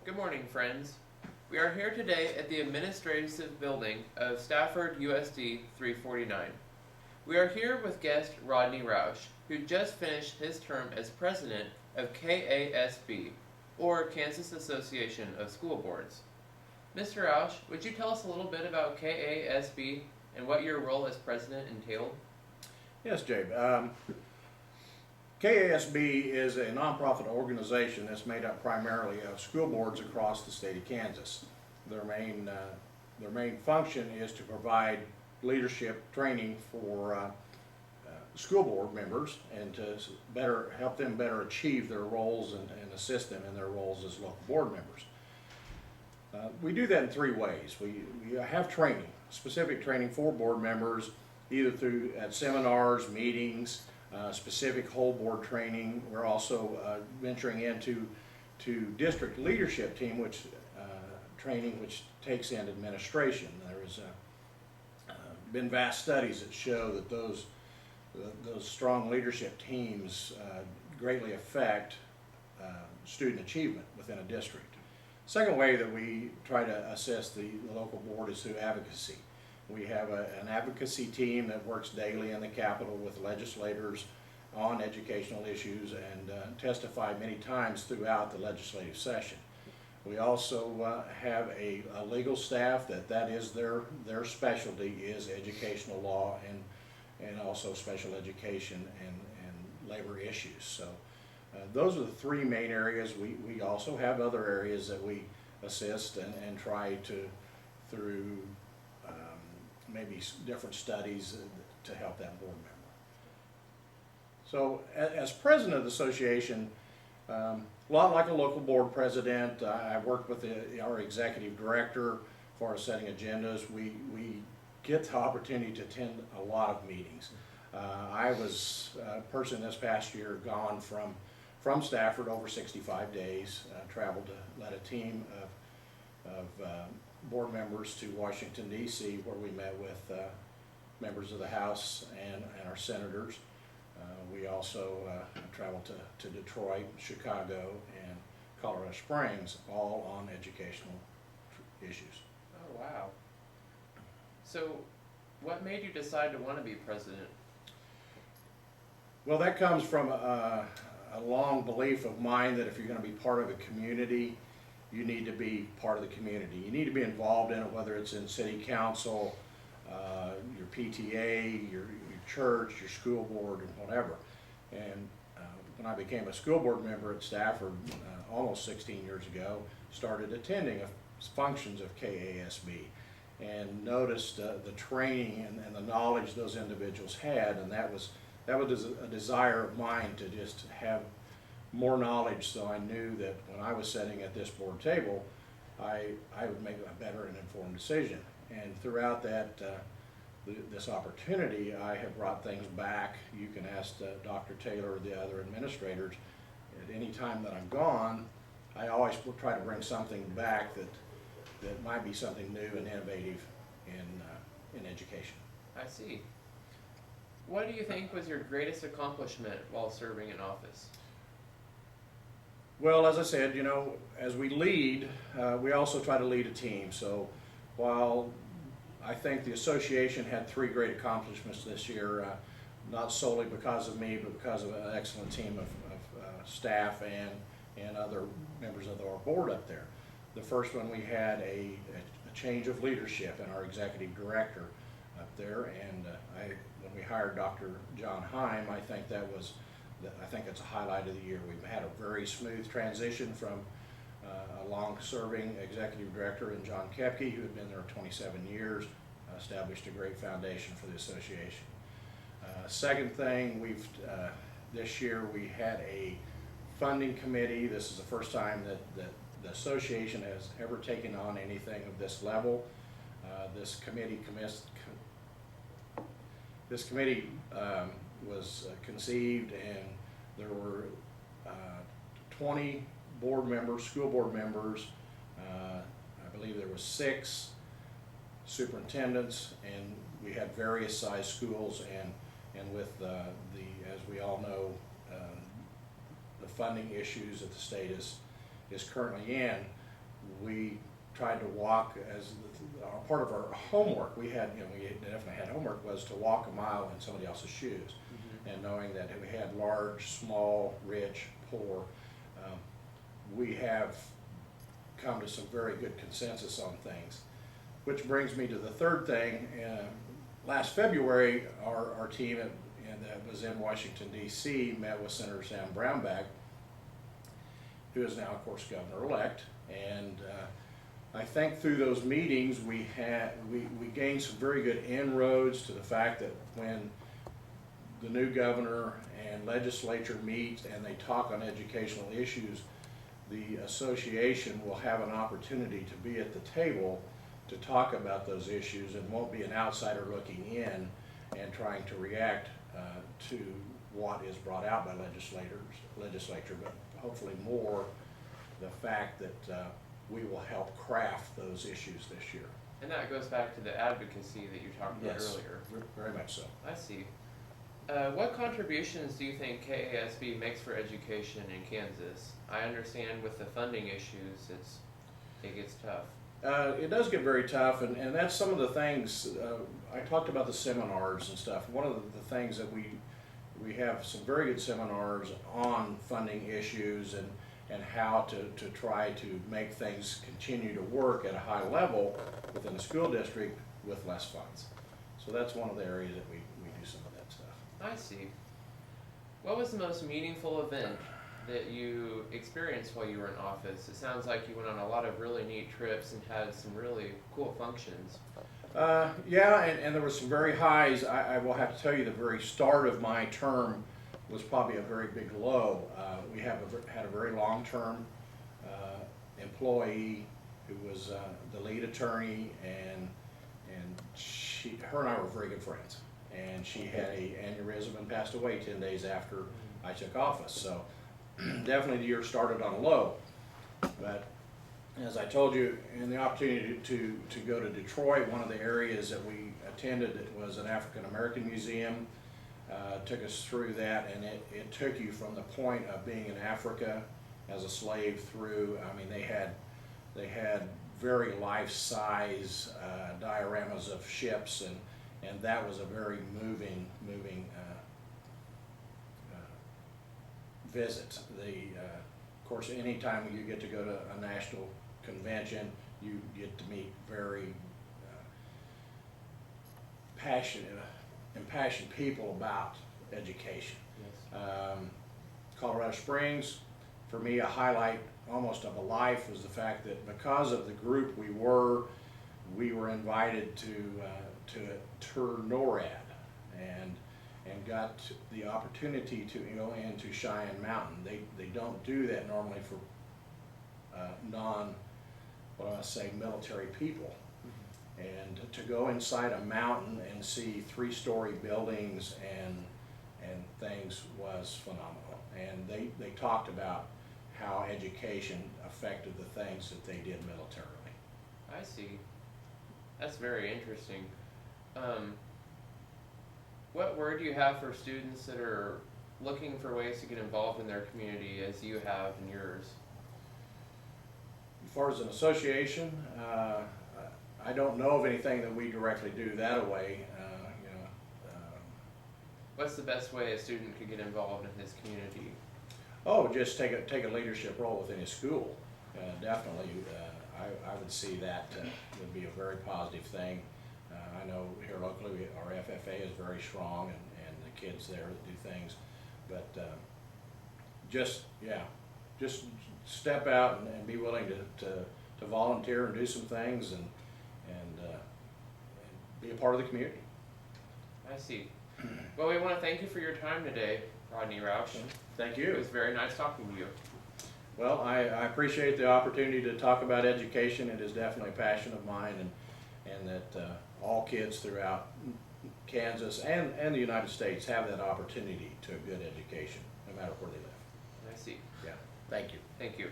Good morning, friends. We are here today at the administrative building of Stafford USD 349. We are here with guest Rodney Roush, who just finished his term as president of KASB, or Kansas Association of School Boards. Mr. Roush, would you tell us a little bit about KASB and what your role as president entailed? Yes, Jabe. KASB is a nonprofit organization that's made up primarily of school boards across the state of Kansas. Their main function is to provide leadership training for school board members and to help them better achieve their roles and assist them in their roles as local board members. We do that in three ways. We have training, specific training for board members, either at seminars, meetings, specific whole board training. We're also venturing into district leadership team, training which takes in administration. There has been vast studies that show that those strong leadership teams greatly affect student achievement within a district. Second way that we try to assess the local board is through advocacy. We have an advocacy team that works daily in the Capitol with legislators on educational issues and testify many times throughout the legislative session. We also have a legal staff that is their specialty is educational law and also special education and labor issues. So those are the three main areas. We also have other areas that we assist and try to through maybe different studies to help that board member. So as president of the association, a lot like a local board president, I work with our executive director for setting agendas. We get the opportunity to attend a lot of meetings. I was a person this past year gone from Stafford over 65 days, traveled to lead a team of board members to Washington, D.C., where we met with members of the House and our senators. We also traveled to Detroit, Chicago, and Colorado Springs, all on educational issues. Oh, wow. So, what made you decide to want to be president? Well, that comes from a long belief of mine that if you're going to be part of a community, you need to be part of the community. You need to be involved in it, whether it's in city council, your PTA, your church, your school board, and whatever. And when I became a school board member at Stafford almost 16 years ago, started attending functions of KASB and noticed the training and the knowledge those individuals had, and that was a desire of mine to just have more knowledge, so I knew that when I was sitting at this board table, I would make a better and informed decision. And throughout that this opportunity, I have brought things back. You can ask Dr. Taylor or the other administrators. At any time that I'm gone, I always will try to bring something back that might be something new and innovative in education. I see. What do you think was your greatest accomplishment while serving in office? Well, as I said, as we lead, we also try to lead a team. So while I think the association had three great accomplishments this year, not solely because of me, but because of an excellent team of staff and other members of our board up there. The first one, we had a change of leadership in our executive director up there, and when we hired Dr. John Heim, I think it's a highlight of the year. We've had a very smooth transition from a long-serving executive director in John Kepke, who had been there 27 years, established a great foundation for the association. Second thing, this year we had a funding committee. This is the first time that the association has ever taken on anything of this level. This committee was conceived, and there were 20 board members, school board members. I believe there were 6 superintendents, and we had various size schools, and with as we all know, the funding issues that the state is currently in, we tried to walk as part of our homework. We definitely had homework was to walk a mile in somebody else's shoes. And knowing that we had large, small, rich, poor, we have come to some very good consensus on things. Which brings me to the third thing. Last February, our team that was in Washington, D.C. met with Senator Sam Brownback, who is now, of course, governor-elect. And I think through those meetings, we gained some very good inroads to the fact that when the new governor and legislature meet and they talk on educational issues, the association will have an opportunity to be at the table to talk about those issues and won't be an outsider looking in and trying to react to what is brought out by legislature, but hopefully more the fact that we will help craft those issues this year. And that goes back to the advocacy that you talked about earlier. Very much so. I see. What contributions do you think KASB makes for education in Kansas? I understand with the funding issues, it gets tough. It does get very tough, and that's some of the things, I talked about the seminars and stuff. One of the things that we have some very good seminars on funding issues and how to try to make things continue to work at a high level within the school district with less funds. So that's one of the areas that we do some of that stuff. I see. What was the most meaningful event that you experienced while you were in office? It sounds like you went on a lot of really neat trips and had some really cool functions. Yeah, and there were some very highs. I will have to tell you the very start of my term was probably a very big low. We had a very long-term employee who was the lead attorney, and her and I were very good friends. And she had an aneurysm and passed away 10 days after I took office. So definitely the year started on a low. But as I told you, in the opportunity to go to Detroit, one of the areas that we attended was an African American museum. Took us through that, and it took you from the point of being in Africa as a slave through, I mean, they had very life-size dioramas of ships, and that was a very moving visit. Of course, anytime you get to go to a national convention, you get to meet very impassioned people about education. Yes. Colorado Springs, for me, a highlight almost of a life was the fact that because of the group we were invited to a tour NORAD and got the opportunity to go into Cheyenne Mountain. They don't do that normally for military people. And to go inside a mountain and see 3-story buildings and things was phenomenal. And they talked about how education affected the things that they did militarily. I see. That's very interesting. What word do you have for students that are looking for ways to get involved in their community as you have in yours? As far as an association, I don't know of anything that we directly do that way. What's the best way a student could get involved in his community? Oh, just take a leadership role within his school. Definitely, I would see that would be a very positive thing. I know here locally our FFA is very strong, and the kids there that do things. But just step out and be willing to volunteer and do some things and be a part of the community. I see. Well, we want to thank you for your time today, Rodney Roush. Thank you. It was very nice talking to you. Well, I appreciate the opportunity to talk about education. It is definitely a passion of mine, and that all kids throughout Kansas and the United States have that opportunity to a good education, no matter where they live. I see. Yeah. Thank you. Thank you.